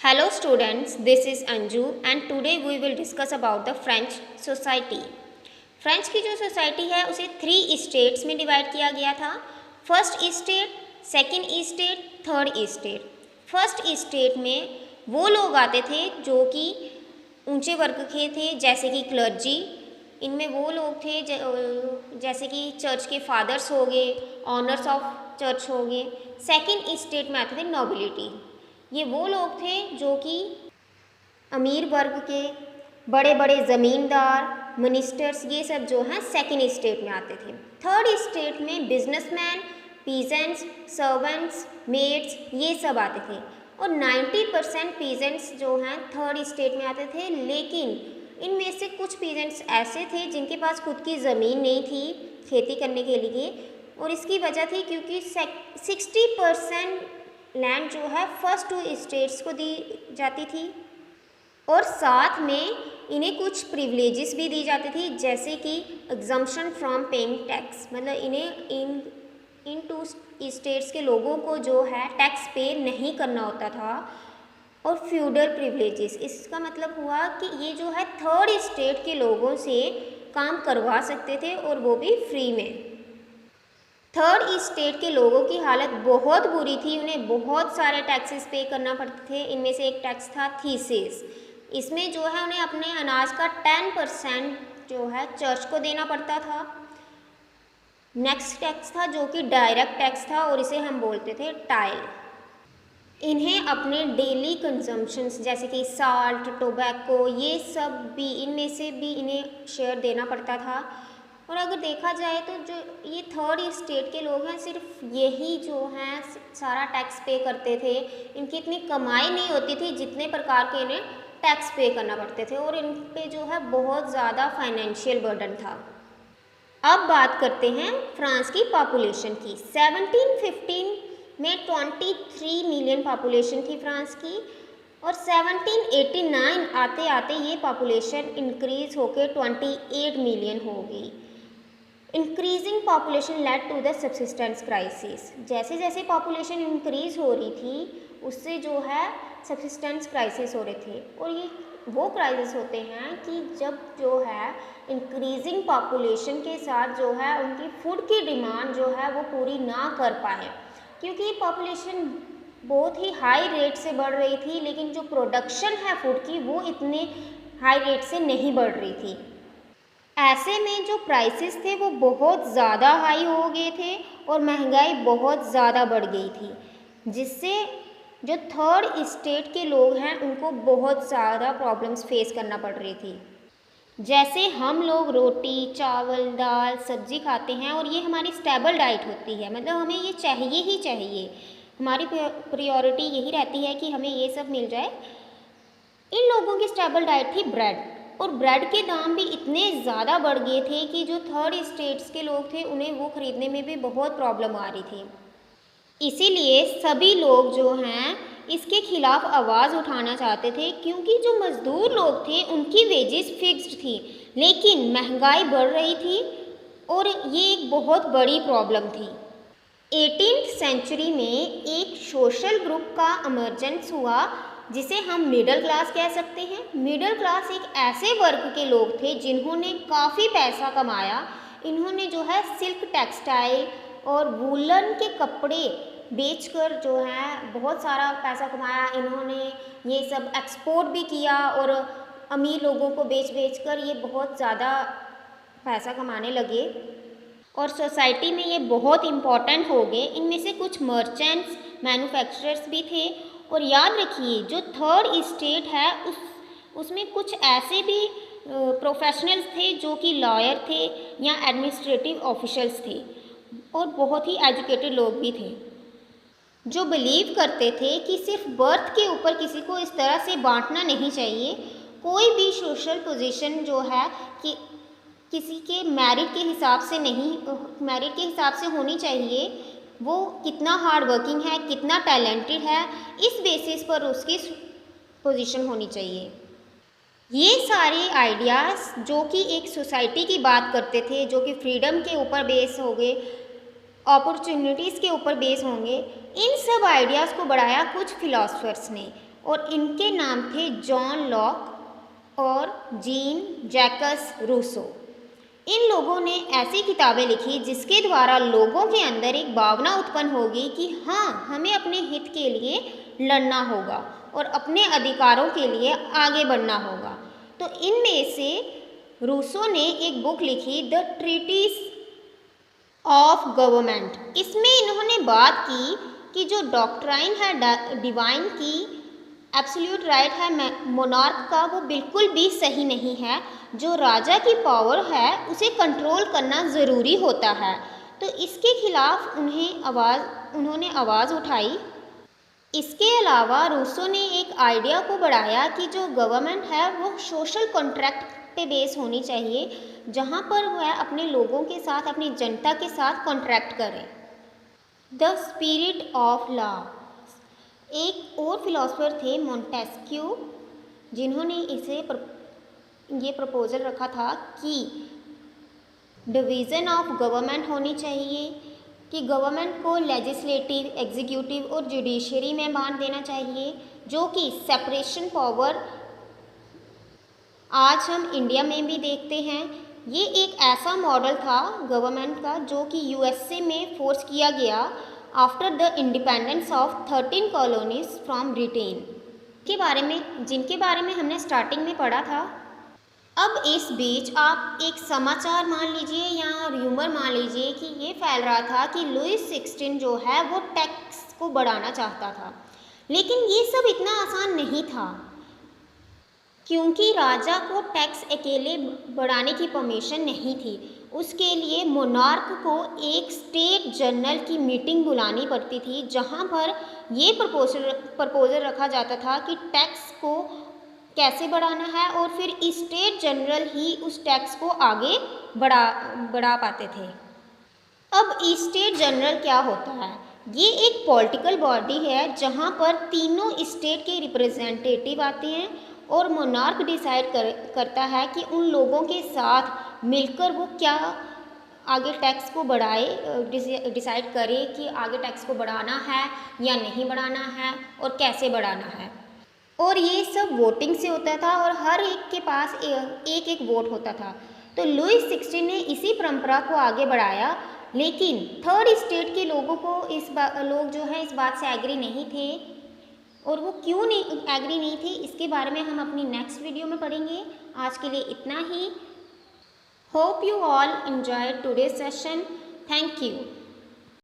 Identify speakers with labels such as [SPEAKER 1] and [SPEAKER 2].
[SPEAKER 1] Hello students, this is Anju and today we will discuss about the French society. French की जो society है उसे 3 states में divide किया गया था। First state, second state, third state. First state में वो लोग आते थे जो कि ऊंचे वर्ग के थे, जैसे कि क्लर्जी। इनमें वो लोग थे जैसे कि चर्च के फादर्स हो गए, ऑनर्स ऑफ चर्च हो गए। सेकंड स्टेट में आते थे नोबिलिटी। ये वो लोग थे जो कि अमीर वर्ग के, बड़े बड़े ज़मींदार, मिनिस्टर्स, ये सब जो हैं सेकंड स्टेट में आते थे। थर्ड स्टेट में बिजनेसमैन, पीजेंट्स, सर्वेंट्स, मेड्स, ये सब आते थे। और 90% पीजेंट्स जो हैं थर्ड स्टेट में आते थे, लेकिन इनमें से कुछ पीजेंट्स ऐसे थे जिनके पास खुद की ज़मीन नहीं थी खेती करने के लिए, और इसकी वजह थी क्योंकि 60% लैंड जो है फर्स्ट 2 स्टेट्स को दी जाती थी, और साथ में इन्हें कुछ प्रिविलेजेस भी दी जाती थी, जैसे कि एग्जम्पशन फ्रॉम पेइंग टैक्स। मतलब इन्हें इन 2 स्टेट्स के लोगों को जो है टैक्स पे नहीं करना होता था। और फ्यूडल प्रिविलेजेस, इसका मतलब हुआ कि ये जो है थर्ड स्टेट के लोगों से काम करवा सकते थे, और वो भी फ्री में। थर्ड स्टेट के लोगों की हालत बहुत बुरी थी, उन्हें बहुत सारे टैक्सेस पे करना पड़ते थे। इनमें से एक टैक्स था थीसिस। इसमें जो है उन्हें अपने अनाज का 10% जो है चर्च को देना पड़ता था। नेक्स्ट टैक्स था जो कि डायरेक्ट टैक्स था, और इसे हम बोलते थे टाइल। इन्हें अपने डेली कंजम्पशंस जैसे कि साल्ट, टोबैको, ये सब भी, इनमें से भी इन्हें शेयर देना पड़ता था। और अगर देखा जाए तो जो ये थर्ड स्टेट के लोग हैं, सिर्फ यही जो हैं सारा टैक्स पे करते थे। इनकी इतनी कमाई नहीं होती थी जितने प्रकार के इन्हें टैक्स पे करना पड़ते थे, और इन पे जो है बहुत ज़्यादा फाइनेंशियल बर्डन था। अब बात करते हैं फ्रांस की पॉपुलेशन की। 1715 में 23 मिलियन पॉपुलेशन थी फ्रांस की, और 1789 आते आते ये पॉपुलेशन इंक्रीज होकर 28 मिलियन हो गई। Increasing population led to the subsistence crisis. जैसे जैसे पॉपुलेशन इंक्रीज हो रही थी, उससे जो है सब्सिस्टेंस क्राइसिस हो रहे थे। और ये वो क्राइसिस होते हैं कि जब जो है इंक्रीजिंग पॉपुलेशन के साथ जो है उनकी फूड की डिमांड जो है वो पूरी ना कर पाए, क्योंकि पॉपुलेशन बहुत ही हाई रेट से बढ़ रही थी, लेकिन जो प्रोडक्शन है फूड की वो इतने हाई रेट से नहीं बढ़ रही थी। ऐसे में जो प्राइसेस थे वो बहुत ज़्यादा हाई हो गए थे, और महंगाई बहुत ज़्यादा बढ़ गई थी, जिससे जो थर्ड स्टेट के लोग हैं उनको बहुत ज़्यादा प्रॉब्लम्स फेस करना पड़ रही थी। जैसे हम लोग रोटी, चावल, दाल, सब्जी खाते हैं, और ये हमारी स्टेबल डाइट होती है, मतलब हमें ये चाहिए ही चाहिए, हमारी प्रायोरिटी यही रहती है कि हमें ये सब मिल जाए। इन लोगों की स्टेबल डाइट थी ब्रेड, और ब्रेड के दाम भी इतने ज़्यादा बढ़ गए थे कि जो थर्ड स्टेट्स के लोग थे उन्हें वो ख़रीदने में भी बहुत प्रॉब्लम आ रही थी। इसीलिए सभी लोग जो हैं इसके खिलाफ आवाज़ उठाना चाहते थे, क्योंकि जो मज़दूर लोग थे उनकी वेजेस फिक्स्ड थी, लेकिन महंगाई बढ़ रही थी, और ये एक बहुत बड़ी प्रॉब्लम थी। 18th सेंचुरी में एक सोशल ग्रुप का इमर्जेंस हुआ, जिसे हम मिडिल क्लास कह सकते हैं। मिडिल क्लास एक ऐसे वर्ग के लोग थे जिन्होंने काफ़ी पैसा कमाया। इन्होंने जो है सिल्क टेक्सटाइल और वूलन के कपड़े बेचकर जो है बहुत सारा पैसा कमाया। इन्होंने ये सब एक्सपोर्ट भी किया, और अमीर लोगों को बेच बेच कर ये बहुत ज़्यादा पैसा कमाने लगे, और सोसाइटी में ये बहुत इम्पॉर्टेंट हो गए। इनमें से कुछ मर्चेंट्स, मैन्युफैक्चरर्स भी थे। और याद रखिए जो थर्ड स्टेट है उसमें कुछ ऐसे भी प्रोफेशनल्स थे जो कि लॉयर थे या एडमिनिस्ट्रेटिव ऑफिशियल्स थे, और बहुत ही एजुकेटेड लोग भी थे, जो बिलीव करते थे कि सिर्फ बर्थ के ऊपर किसी को इस तरह से बांटना नहीं चाहिए। कोई भी सोशल पोजीशन जो है कि किसी के मेरिट के हिसाब से नहीं, मेरिट के हिसाब से होनी चाहिए। वो कितना हार्ड वर्किंग है, कितना टैलेंटेड है, इस बेसिस पर उसकी पोजीशन होनी चाहिए। ये सारे आइडियाज़ जो कि एक सोसाइटी की बात करते थे, जो कि फ्रीडम के ऊपर बेस हो गए, अपॉर्चुनिटीज़ के ऊपर बेस होंगे। इन सब आइडियाज़ को बढ़ाया कुछ फिलोसफर्स ने और इनके नाम थे जॉन लॉक और जीन जैकस रूसो। इन लोगों ने ऐसी किताबें लिखी जिसके द्वारा लोगों के अंदर एक भावना उत्पन्न होगी कि हाँ, हमें अपने हित के लिए लड़ना होगा और अपने अधिकारों के लिए आगे बढ़ना होगा। तो इनमें से रूसो ने एक बुक लिखी, द ट्रीटीज ऑफ गवर्नमेंट। इसमें इन्होंने बात की कि जो डॉक्ट्राइन है डिवाइन की, एब्सोल्यूट राइट है मोनार्क का, वो बिल्कुल भी सही नहीं है। जो राजा की पावर है उसे कंट्रोल करना ज़रूरी होता है। तो इसके खिलाफ उन्होंने आवाज़ उठाई। इसके अलावा रूसो ने एक आइडिया को बढ़ाया कि जो गवर्नमेंट है वो सोशल कॉन्ट्रैक्ट पे बेस होनी चाहिए, जहाँ पर वह अपने लोगों के साथ, अपनी जनता के साथ कॉन्ट्रैक्ट करे। The spirit of law. एक और फिलोसफर थे मोंटेस्क्यू, जिन्होंने ये प्रपोजल रखा था कि डिवीज़न ऑफ गवर्नमेंट होनी चाहिए, कि गवर्नमेंट को लेजिस्लेटिव, एग्जीक्यूटिव और जुडिशरी में बांट देना चाहिए, जो कि सेपरेशन पावर आज हम इंडिया में भी देखते हैं। ये एक ऐसा मॉडल था गवर्नमेंट का जो कि यूएसए में फोर्स किया गया after the independence of 13 colonies from Britain, जिनके बारे में हमने स्टार्टिंग में पढ़ा था। अब इस बीच आप एक समाचार मान लीजिए या र्यूमर मान लीजिए कि ये फैल रहा था कि लुई 16 जो है वो टैक्स को बढ़ाना चाहता था, लेकिन ये सब इतना आसान नहीं था, क्योंकि राजा को टैक्स अकेले बढ़ाने की परमिशन नहीं थी। उसके लिए मोनार्क को एक स्टेट जनरल की मीटिंग बुलानी पड़ती थी, जहां पर ये प्रपोजल रखा जाता था कि टैक्स को कैसे बढ़ाना है, और फिर स्टेट जनरल ही उस टैक्स को आगे बढ़ा पाते थे। अब स्टेट जनरल क्या होता है? ये एक पॉलिटिकल बॉडी है जहां पर तीनों स्टेट के रिप्रेजेंटेटिव आते हैं और मोनार्क डिसाइड करता है कि उन लोगों के साथ मिलकर वो क्या आगे टैक्स को बढ़ाए, डिसाइड करे कि आगे टैक्स को बढ़ाना है या नहीं बढ़ाना है और कैसे बढ़ाना है। और ये सब वोटिंग से होता था और हर एक के पास एक एक वोट होता था। तो लुई 16 ने इसी परंपरा को आगे बढ़ाया, लेकिन थर्ड स्टेट के लोगों को लोग जो है इस बात से एग्री नहीं थे, और वो क्यों नहीं एग्री नहीं थे इसके बारे में हम अपनी नेक्स्ट वीडियो में पढ़ेंगे। आज के लिए इतना ही। Hope you all enjoy today session. Thank you.